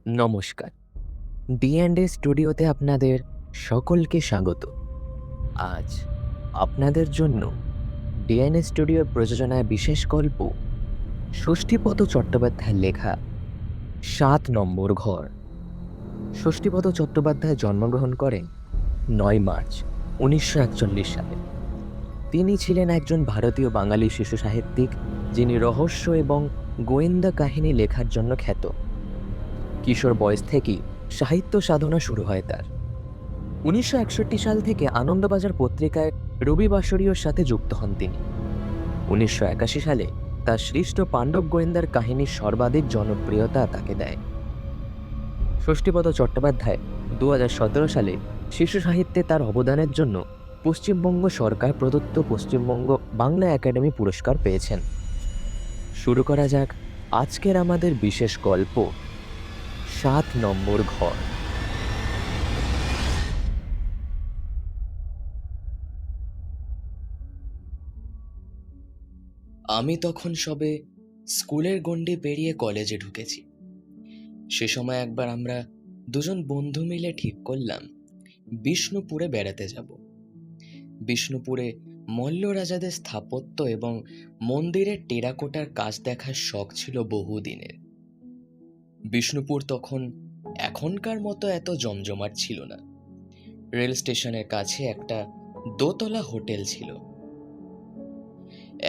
নমস্কার। ডি&ডে স্টুডিওতে আপনাদের সকলকে স্বাগত। আজ আপনাদের জন্য ডি&ডে স্টুডিওর প্রযোজনায় বিশেষ গল্প ষষ্ঠীপদ চট্টোপাধ্যায়ের লেখা ৭ নম্বর ঘর। ষষ্ঠীপদ চট্টোপাধ্যায় জন্মগ্রহণ করেন ৯ মার্চ ১৯৪১ সালে। তিনি ছিলেন একজন ভারতীয় বাঙালি শিশু সাহিত্যিক, যিনি রহস্য এবং গোয়েন্দা কাহিনী লেখার জন্য খ্যাত। কিশোর বয়স থেকেই সাহিত্য সাধনা শুরু হয় তার। ১৯৬১ সাল থেকে আনন্দবাজার পত্রিকায় রবিবাসরীয়র সাথে যুক্ত হন তিনি। ১৯৮১ সালে তার সৃষ্ট পাণ্ডব গোয়েন্দার কাহিনীর সর্বাধিক জনপ্রিয়তা তাকে দেয়। ষষ্ঠীপদ চট্টোপাধ্যায় ২০১৭ সালে শিশু সাহিত্যে তার অবদানের জন্য পশ্চিমবঙ্গ সরকার প্রদত্ত পশ্চিমবঙ্গ বাংলা একাডেমি পুরস্কার পেয়েছেন। শুরু করা যাক আজকের আমাদের বিশেষ গল্প ৭ নম্বর ঘর। আমি তখন সবে স্কুলের গণ্ডি পেরিয়ে কলেজে ঢুকেছি। সে সময় একবার আমরা দুজন বন্ধু মিলে ঠিক করলাম বিষ্ণুপুরে বেড়াতে যাব। বিষ্ণুপুরে মল্ল রাজাদের স্থাপত্য এবং মন্দিরের টেরাকোটার কাজ দেখার শখ ছিল বহুদিনের। বিষ্ণুপুর তখন এখনকার মতো এত জমজমাট ছিল না। রেল স্টেশনের কাছে একটা দোতলা হোটেল ছিল।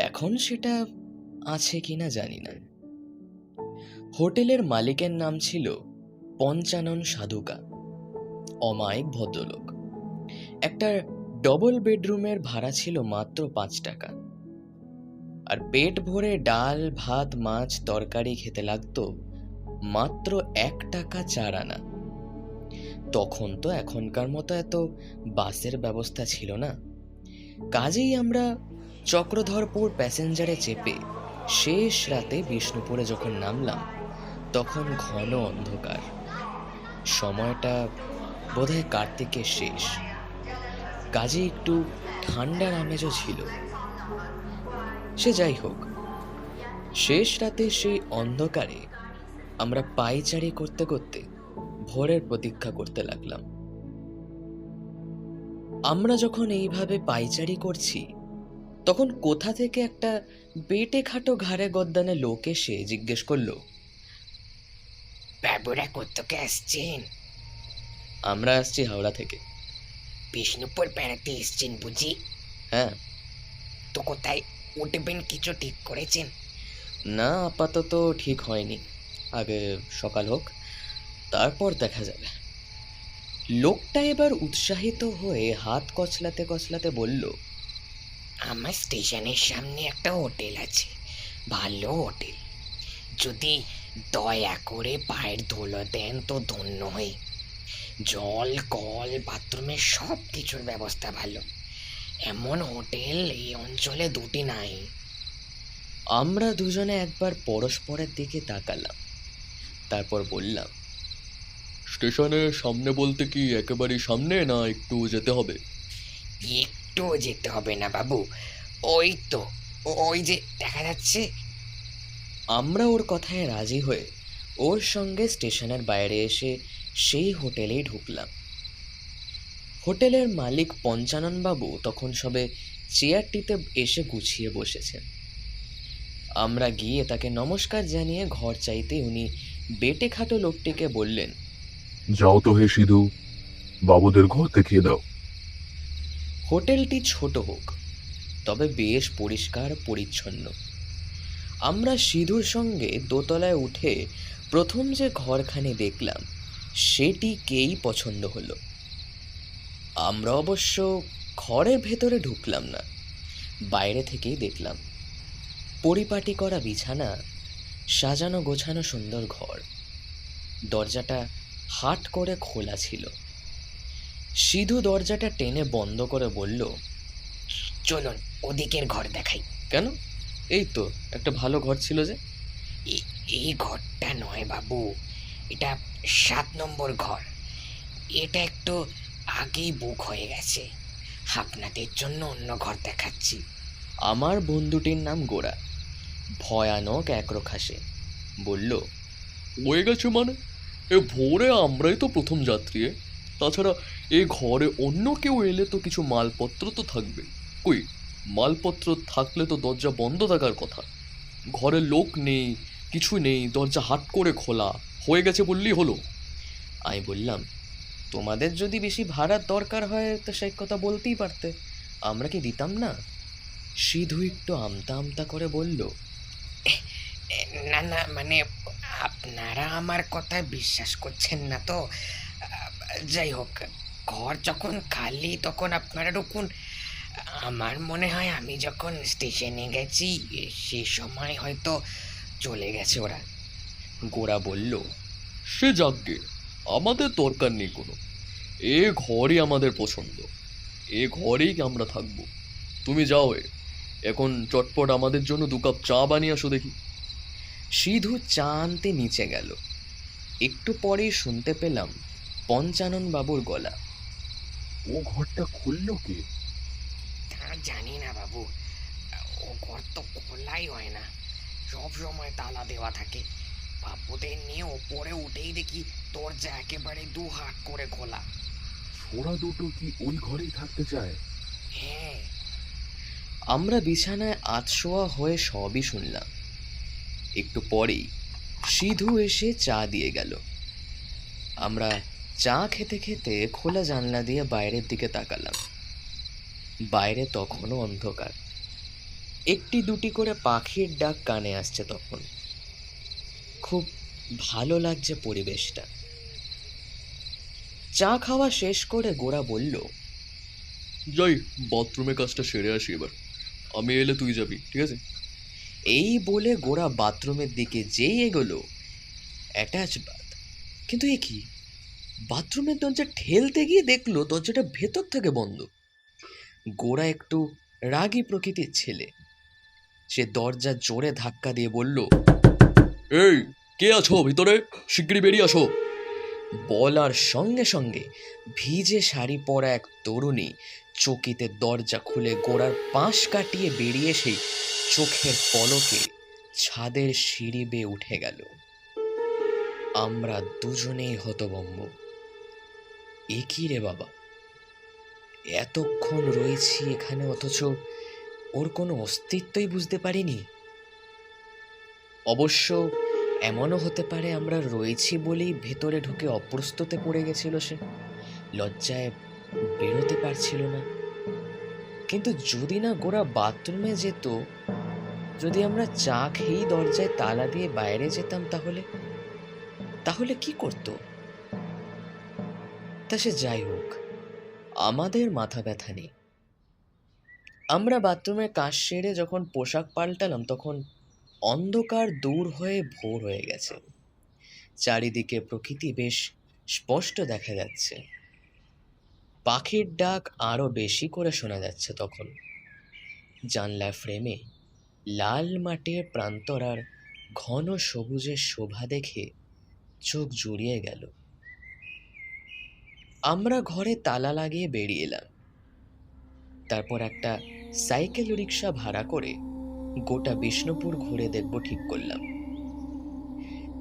এখন সেটা আছে কিনা জানি না। হোটেলের মালিকের নাম ছিল পঞ্চানন সাধুকা, অমায়িক ভদ্রলোক। একটা ডবল বেডরুমের ভাড়া ছিল মাত্র ৫ টাকা, আর পেট ভরে ডাল ভাত মাছ তরকারি খেতে লাগতো মাত্র ১ টাকা ৪ আনা। তখন তো এখনকার মতো এত বাসের ব্যবস্থা ছিল না। কাজেই আমরা চক্রধরপুর প্যাসেঞ্জারে চেপে শেষ রাতে বিষ্ণুপুরে যখন নামলাম, তখন ঘন অন্ধকার। সময়টা বোধহয় কার্তিকের শেষ, কাজে একটু ঠান্ডার আমেজও ছিল। সে যাই হোক, শেষ রাতে সেই অন্ধকারে আমরা পায়চারি করতে করতে ভোরের প্রতীক্ষা করতে লাগলাম। আমরা যখন এইভাবে পায়চারি করছি, তখন কোথা থেকে একটা বেটে খাটো ঘাড়ে গদ্দানে লোক এসে জিজ্ঞেস করলো, বাবুরা কোত্থেকে আসছেন? আমরা আসছি হাওড়া থেকে। বিষ্ণুপুর বেড়াতে এসছেন বুঝি? হ্যাঁ। তো কোথায় উঠবেন কিছু ঠিক করেছেন? না, আপাতত ঠিক হয়নি, আগে সকাল হোক, তারপর দেখা যাবে। লোকটা এবার উৎসাহিত হয়ে হাত কচলাতে কচলাতে বলল, আমার স্টেশনের সামনে একটা হোটেল আছে, ভালো হোটেল। যদি দয়া করে পায়ের ধুলো দেন তো ধন্য হই। জল কল বাথরুমের সব কিছুর ব্যবস্থা ভালো। এমন হোটেল এই অঞ্চলে দুটি নাই। আমরা দুজনে একবার পরস্পরের দিকে তাকালাম, তারপর বললাম, স্টেশনের সামনে বলতে কি একেবারে সামনে, না একটু যেতে হবে? একটু যেতে হবে না বাবু, ওই তো ওই যে দেখা যাচ্ছে। আমরা ওর কথায় রাজি হয়ে ওর সঙ্গে স্টেশনের বাইরে এসে সেই হোটেলেই ঢুকলাম। হোটেলের মালিক পঞ্চাননবাবু তখন সবে চেয়ারটিতে এসে গুছিয়ে বসেছেন। আমরা গিয়ে তাকে নমস্কার জানিয়ে ঘর চাইতে উনি বেটে খাটো লোকটিকে বললেন, যাও তো হে সিধু, বাবুদের ঘর দেখিয়ে দাও। হোটেলটি ছোট হোক, তবে বেশ পরিষ্কার পরিচ্ছন্ন। আমরা সিধুর সঙ্গে দোতলায় উঠে প্রথম যে ঘরখানি দেখলাম, সেটিকেই পছন্দ হলো। আমরা অবশ্য ঘরের ভেতরে ঢুকলাম না, বাইরে থেকেই দেখলাম। পরিপাটি করা বিছানা, সাজানো গোছানো সুন্দর ঘর। দরজাটা হাট করে খোলা ছিল। সিধু দরজাটা টেনে বন্ধ করে বলল, চলুন ওদিকের ঘর দেখাই। কেন? এই তো একটা ভালো ঘর ছিল যে। এই ঘরটা নয় বাবু, এটা ৭ নম্বর ঘর। এটা একটু আগেই বুক হয়ে গেছে। আপনাদের জন্য অন্য ঘর দেখাচ্ছি। আমার বন্ধুটির নাম গোরা, ভয়ানক একরোখা সে। বলল, হয়ে গেছে মানে? এ ভোরে আমরাই তো প্রথম যাত্রী এ। তাছাড়া এ ঘরে অন্য কেউ এলে তো কিছু মালপত্র তো থাকবে। কই, মালপত্র থাকলে তো দরজা বন্ধ থাকার কথা। ঘরে লোক নেই, কিছু নেই, দরজা হাট করে খোলা হয়ে গেছে বললেই হলো। আমি বললাম, তোমাদের যদি বেশি ভাড়ার দরকার হয় তো সেই কথা বলতেই পারতে, আমরা কি দিতাম না? সিধু একটু আমতা আমতা করে বলল, এ, না না, মানে আপনারা আমার কথা বিশ্বাস করছেন না তো। যাই হোক, ঘর যখন খালি তখন আপনারা ঢুকুন। আমার মনে হয় আমি যখন স্টেশনে গেছি সে সময় হয়তো চলে গেছে ওরা। গোরা বলল, সে যাকগে, আমাদের দরকার নেই কোনো। এ ঘরই আমাদের পছন্দ, এ ঘরেই আমরা থাকবো। তুমি যাও এখন চটপট আমাদের জন্য 2 কাপ চা বানিয়ে আসো দেখি। সিধু চা আনতে নিচে গেল। একটু পরেই শুনতে পেলাম পঞ্চানন বাবুর গলা। ও ঘরটা খুললো কে? তা জানি না বাবু, ও ঘর তো খোলাই হয় না, সব সময় তালা দেওয়া থাকে। বাবুদের নিয়ে ওপরে উঠেই দেখি দরজা একেবারে 2 হাত করে খোলা। ওরা দুটো কি ওই ঘরেই থাকতে চায়? হ্যাঁ, আমরা বিছানায় আধশোয়া হয়ে সবই শুনলাম। একটু পরেই সিধু এসে চা দিয়ে গেল। আমরা চা খেতে খেতে খোলা জানলা দিয়ে বাইরের দিকে তাকালাম। বাইরে তখনও অন্ধকার। একটি দুটি করে পাখির ডাক কানে আসছে তখন। খুব ভালো লাগছে পরিবেশটা। চা খাওয়া শেষ করে গোরা বলল, যাই, বাথরুমে কাজটা সেরে আসি এবার। আমি এলে তুই যাবি, ঠিক আছে? এই বলে গোরা বাথরুমের দিকে যেই এগোলো, অ্যাটাচ বাথ, কিন্তু এ কি, বাথরুমের দরজা ঠেলতে গিয়ে দেখলো দরজাটা ভেতর থেকে বন্ধ। গোরা একটু রাগী প্রকৃতির ছেলে। সে দরজা জোরে ধাক্কা দিয়ে বলল, এই, কে আছো ভিতরে? শিগগিরই বেরিয়ে আসো। বলার সঙ্গে সঙ্গে ভিজে শাড়ি পরা এক তরুণী চকিতে দরজা খুলে গোড়ার পাশ কাটিয়ে বেরিয়ে সেই চোখের পলকে ছাদের সিঁড়ি বেয়ে উঠে গেল। আমরা দুজনেই হতভম্ব। এ কি রে বাবা, এতক্ষণ রয়েছি এখানে অথচ ওর কোনো অস্তিত্বই বুঝতে পারিনি। অবশ্য এমনও হতে পারে আমরা রয়েছি বলেই ভেতরে ঢুকে অপ্রস্তুতে পড়ে গেছিল সে, লজ্জায় বেরোতে পারছিল না। কিন্তু যদি না গোরা বাথরুমে যেত, যদি আমরা চা খেয়েই দরজায় তালা দিয়ে বাইরে যেতাম, তাহলে তাহলে কি করতো? তা সে যাই হোক, আমাদের মাথা ব্যথা নেই। আমরা বাথরুমের কাজ সেরে যখন পোশাক পাল্টালাম তখন অন্ধকার দূর হয়ে ভোর হয়ে গেছে। চারিদিকে প্রকৃতি বেশ স্পষ্ট দেখা যাচ্ছে। পাখির ডাক আরো বেশি করে শোনা যাচ্ছে তখন। জানলা ফ্রেমে লাল মাটির প্রান্তরার ঘন সবুজের শোভা দেখে চোখ জুড়িয়ে গেল। আমরা ঘরে তালা লাগিয়ে বেরিয়ে এলাম। তারপর একটা সাইকেল রিক্সা ভাড়া করে গোটা বিষ্ণুপুর ঘুরে দেখব ঠিক করলাম।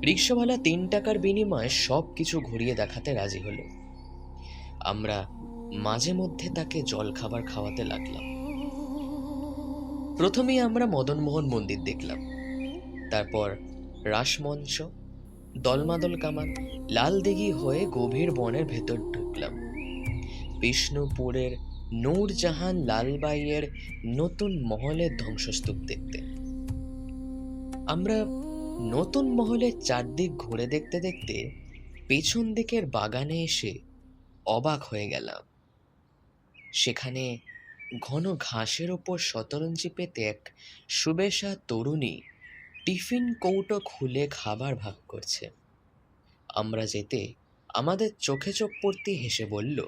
রিক্সাওয়ালা 3 টাকার বিনিময়ে সব কিছু ঘুরিয়ে দেখাতে রাজি হলো। আমরা মাঝে মধ্যে তাকে জল খাবার খাওয়াতে লাগলাম। প্রথমেই আমরা মদনমোহন মন্দির দেখলাম, তারপর রাসমঞ্চ, দলমাদল কামান, লাল দিঘি হয়ে গভীর বনের ভেতর ঢুকলাম বিষ্ণুপুরের নূরজাহান লালবাইয়ের নতুন মহলের ধ্বংসস্তূপ দেখতে। আমরা নতুন মহলের চারদিক ঘুরে দেখতে দেখতে পেছন দিকের বাগানে এসে অবাক হয়ে গেলাম। সেখানে ঘন ঘাসের ওপর শতরঞ্জি পেতে এক সুবেশা তরুণী টিফিন কৌটো খুলে খাবার ভাগ করছে। আমরা যেতে আমাদের চোখে চোখ পড়তে হেসে বলল,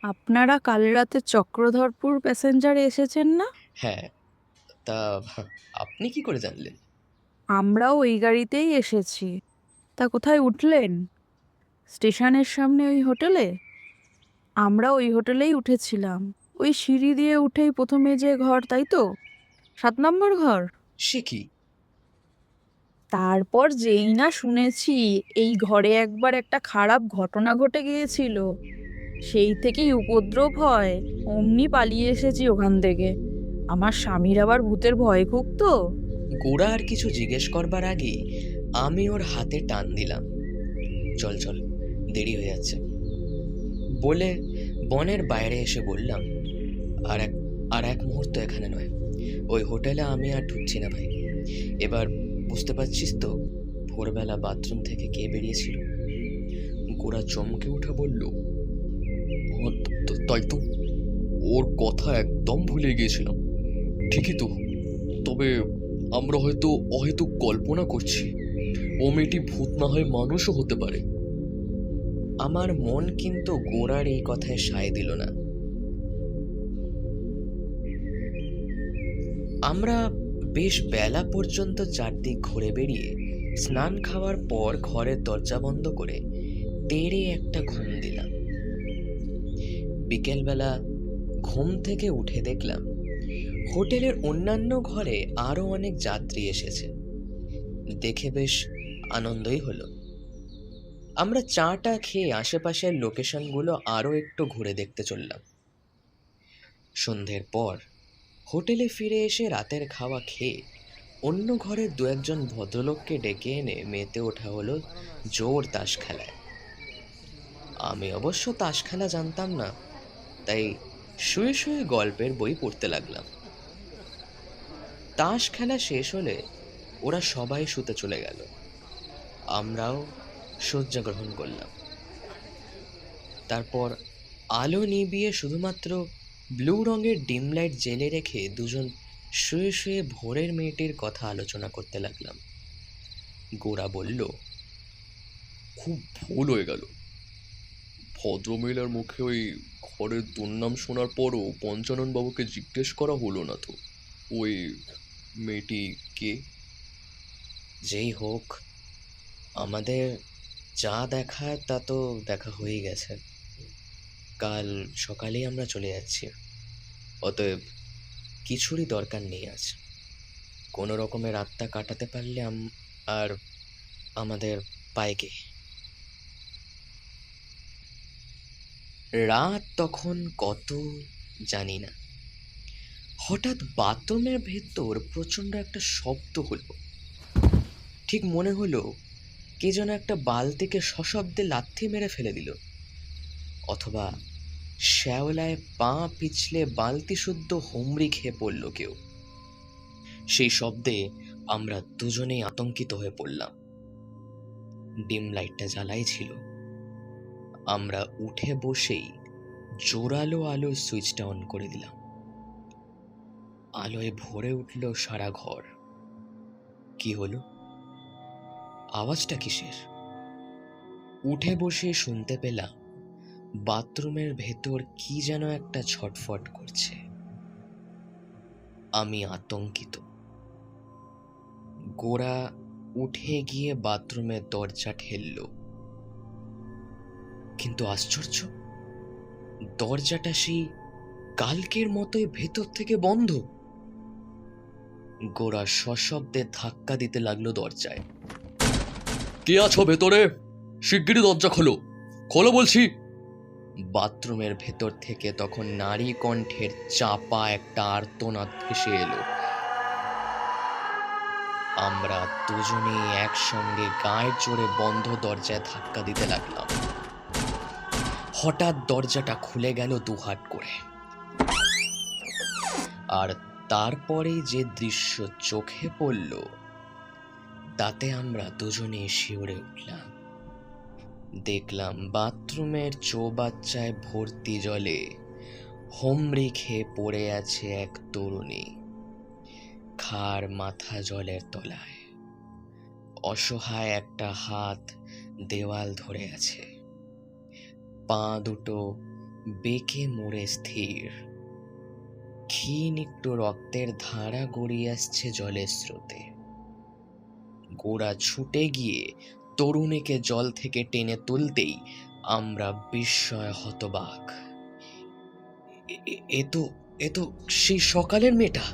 আপনারা কাল রাতে চক্রধরপুর প্যাসেঞ্জারে এসেছেন না? হ্যাঁ। তা আপনি কি করে জানলেন? আমরাও ওই গাড়িতেই এসেছি। তা কোথায় উঠলেন? স্টেশনের সামনে ওই হোটেলে? আমরা ওই হোটেলেই উঠেছিলাম। ওই সিঁড়ি দিয়ে উঠেই প্রথমে যে ঘর, তাই তো? 7 নম্বর ঘর। সে কি, তারপর যেই না শুনেছি এই ঘরে একবার একটা খারাপ ঘটনা ঘটে গিয়েছিল, সেই থেকেই উপদ্রব হয়, অমনি পালিয়ে এসেছি ওখান থেকে। আমার স্বামীর আবার ভূতের ভয় খুব তো। গোরা আর কিছু জিজ্ঞেস করবার আগেই আমি ওর হাতে টান দিলাম। চল চল, দেরি হয়ে যাচ্ছে বলে বনের বাইরে এসে বললাম, আর এক মুহূর্ত এখানে নয়, ওই হোটেলে আমি আর ঢুকছি না ভাই। এবার বুঝতে পারছিস তো ভোরবেলা বাথরুম থেকে কে বেরিয়েছিল? গোরা চমকে উঠে বলল, তাই তো, ওর কথা একদম ভুলে গিয়েছিলাম। ঠিকই তো, তবে আমরা হয়তো অহেতুক কল্পনা করছি। ও মেয়েটি ভূত না হয় মানুষও হতে পারে। আমার মন কিন্তু গোরার এই কথায় সায় দিল না। আমরা বেশ বেলা পর্যন্ত চারদিক ঘুরে বেরিয়ে স্নান খাওয়ার পর ঘরের দরজা বন্ধ করে তেড়ে একটা ঘুম দিলাম। বিকেলবেলা ঘুম থেকে উঠে দেখলাম হোটেলের অন্যান্য ঘরে আরো অনেক যাত্রী এসেছে। দেখে বেশ আনন্দই হলো। আমরা চাটা খেয়ে আশেপাশের লোকেশনগুলো আরো একটু ঘুরে দেখতে চললাম। সন্ধ্যের পর হোটেলে ফিরে এসে রাতের খাওয়া খেয়ে অন্য ঘরের দু একজন ভদ্রলোককে ডেকে এনে মেতে ওঠা হলো জোর তাস খেলায়। আমি অবশ্য তাস খেলা জানতাম না, তাই শুয়ে শুয়ে গল্পের বই পড়তে লাগলাম। তাস খেলা শেষ হলে ওরা সবাই শুতে চলে গেল, আমরাও শয্যা গ্রহণ করলাম। তারপর আলো নিভিয়ে শুধুমাত্র ব্লু রঙের ডিম লাইট জেলে রেখে দুজন শুয়ে শুয়ে ভোরের মেয়েটির কথা আলোচনা করতে লাগলাম। গোরা বলল, খুব ভুল হয়ে গেল। ভদ্রমহিলার মুখে ওই ঘরের দুর্নাম শোনার পরও পঞ্চানন বাবুকে জিজ্ঞেস করা হলো না তো ওই মেয়েটি কে? যেই হোক, আমাদের যা দেখার তা তো দেখা হয়ে গেছে। কাল সকালেই আমরা চলে যাচ্ছি, অতএব কিছুরই দরকার নেই আজ। কোনো রকমের রাতটা কাটাতে পারলে আর আমাদের পায়কে। রাত তখন কত জানি না, হঠাৎ বাথরুমের ভেতর প্রচণ্ড একটা শব্দ হলো। ঠিক মনে হলো কে যেন একটা বালতিকে সশব্দে লাথি মেরে ফেলে দিল, অথবা শ্যাওলায় পা পিছলে বালতি শুদ্ধ হুমড়ি খেয়ে পড়ল কেউ। সেই শব্দে আমরা দুজনেই আতঙ্কিত হয়ে পড়লাম। ডিম লাইটটা জ্বালাই ছিল। আমরা উঠে বসেই জোরালো আলোর সুইচটা অন করে দিলাম। আলোয় ভরে উঠল সারা ঘর। কি হলো? আওয়াজটা কিসের? উঠে বসে শুনতে পেলাম বাথরুমের ভেতর কি যেন একটা ছটফট করছে। আমি আতঙ্কিত। গোরা উঠে গিয়ে বাথরুমের দরজা ঠেলল, কিন্তু আশ্চর্য, দরজাটা সেই কালকের মতোই ভেতর থেকে বন্ধ। গোরা সশব্দে ধাক্কা দিতে লাগলো দরজায়। কে আছো ভেতরে? শিগগিরই দরজা খোলো, খোলো বলছি। বাথরুমের ভেতর থেকে তখন নারী কণ্ঠের চাপা একটা আর্তনাদ ভেসে এলো। আমরা দুজনেই একসঙ্গে গায়ে চড়ে বন্ধ দরজায় ধাক্কা দিতে লাগলাম। হঠাৎ দরজাটা খুলে গেল দুহাত করে, আর তারপরে যে দৃশ্য চোখে পড়ল তাতে আমরা দুজনে শিউরে উঠলাম। দেখলাম বাথরুমের চৌবাচ্চায় ভর্তি জলে হোমড়ি খেয়ে পড়ে আছে এক তরুণী, খাড় মাথা জলের তলায়। অসহায় একটা হাত দেওয়াল ধরে আছে, পা দুটো বেঁকে মুড়ে স্থির। ক্ষীণ একটু রক্তের ধারা গড়িয়ে আসছে জলের স্রোতে। গোরা ছুটে গিয়ে তরুণীকে জল থেকে টেনে তুলতেই আমরা বিস্ময় হতবাক। এ তো সেই সকালের মেয়েটা।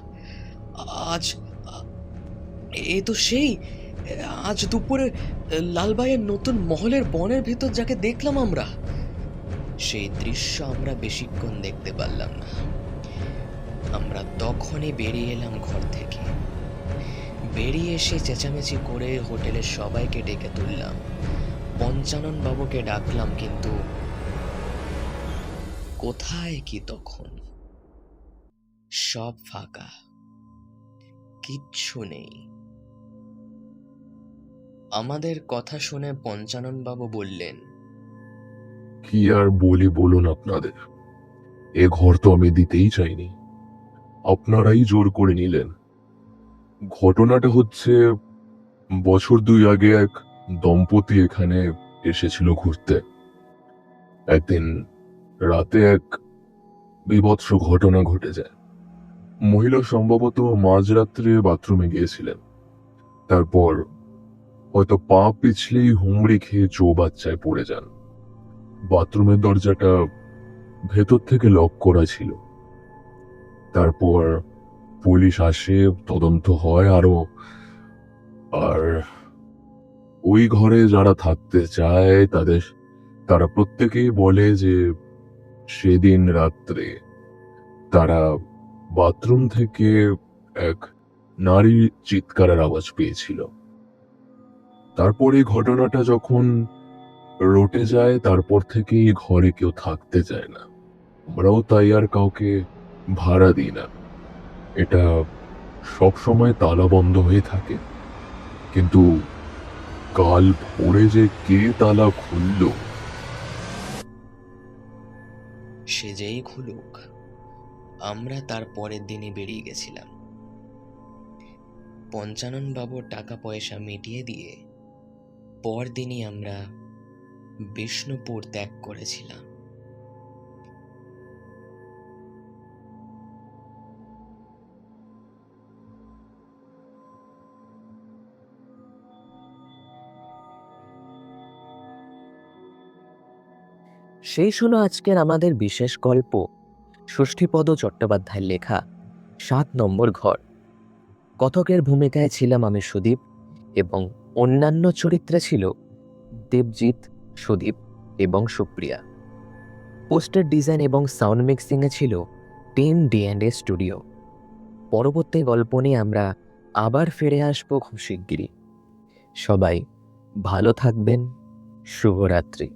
আজ এ তো সেই আজ দুপুরে লালবাইয়ের নতুন মহলের বনের ভেতর যাকে দেখলাম আমরা, সেই দৃশ্য আমরা বেশিক্ষণ দেখতে পারলাম না। আমরা তখনই বেরিয়ে এলাম ঘর থেকে। বেরিয়ে এসে চেঁচামেচি করে হোটেলের সবাইকে ডেকে তুললাম। পঞ্চানন বাবুকে ডাকলাম, কিন্তু কোথায় কি তখন? সব ফাঁকা, কিচ্ছু নেই। আমাদের কথা শুনে পঞ্চানন বাবু বললেন, কি আর বলি বলুন আপনাদের, এ ঘর তো আমি দিতেই চাইনি, আপনারাই জোর করে নিলেন। ঘটনাটা হচ্ছে, বছর 2 আগে এক দম্পতি এখানে এসেছিল ঘুরতে। একদিন রাতে এক বীভৎস ঘটনা ঘটে যায়। মহিলা সম্ভবত মাঝরাত্রে বাথরুমে গিয়েছিলেন, তারপর হয়তো পা পিছলেই হুমড়ি খেয়ে চৌবাচ্চায় পড়ে যান। বাথরুমের দরজাটা ভেতর থেকে লক করা ছিল। তারপর পুলিশ আসে, তদন্ত হয় আর ওই ঘরে যারা থাকতে চায় তারা প্রত্যেকেই বলে যে সেদিন রাত্রে তারা বাথরুম থেকে এক নারীর চিৎকারের আওয়াজ পেয়েছিল। তারপর এই ঘটনাটা যখন রটে যায়, তারপর থেকেই ঘরে কেউ থাকতে চায় না। আমরাও তাই আর কাউকে ভাড়া দিই না। এটা সব সময় তালা বন্ধ হয়ে থাকে, কিন্তু কাল ভোরে যে কে তালা খুললো, সে যেই খুলুক, আমরা তার পরের দিনই বেরিয়ে গেছিলাম। পঞ্চানন বাবুর টাকা পয়সা মিটিয়ে দিয়ে পরদিনই আমরা বিষ্ণুপুর ত্যাগ করেছিলাম। শেষ হলো আজকের আমাদের বিশেষ গল্প, ষষ্ঠীপদ চট্টোপাধ্যায়ের লেখা 7 নম্বর ঘর। কথকের ভূমিকায় ছিলাম আমি সুদীপ, এবং অন্যান্য চরিত্রে ছিল দেবজিৎ, সুদীপ এবং সুপ্রিয়া। পোস্টার ডিজাইন এবং সাউন্ড মিক্সিংয়ে ছিল টিম D&A স্টুডিও। পরবর্তী গল্প নিয়ে আমরা আবার ফিরে আসবো খুব শিগগিরই। সবাই ভালো থাকবেন। শুভরাত্রি।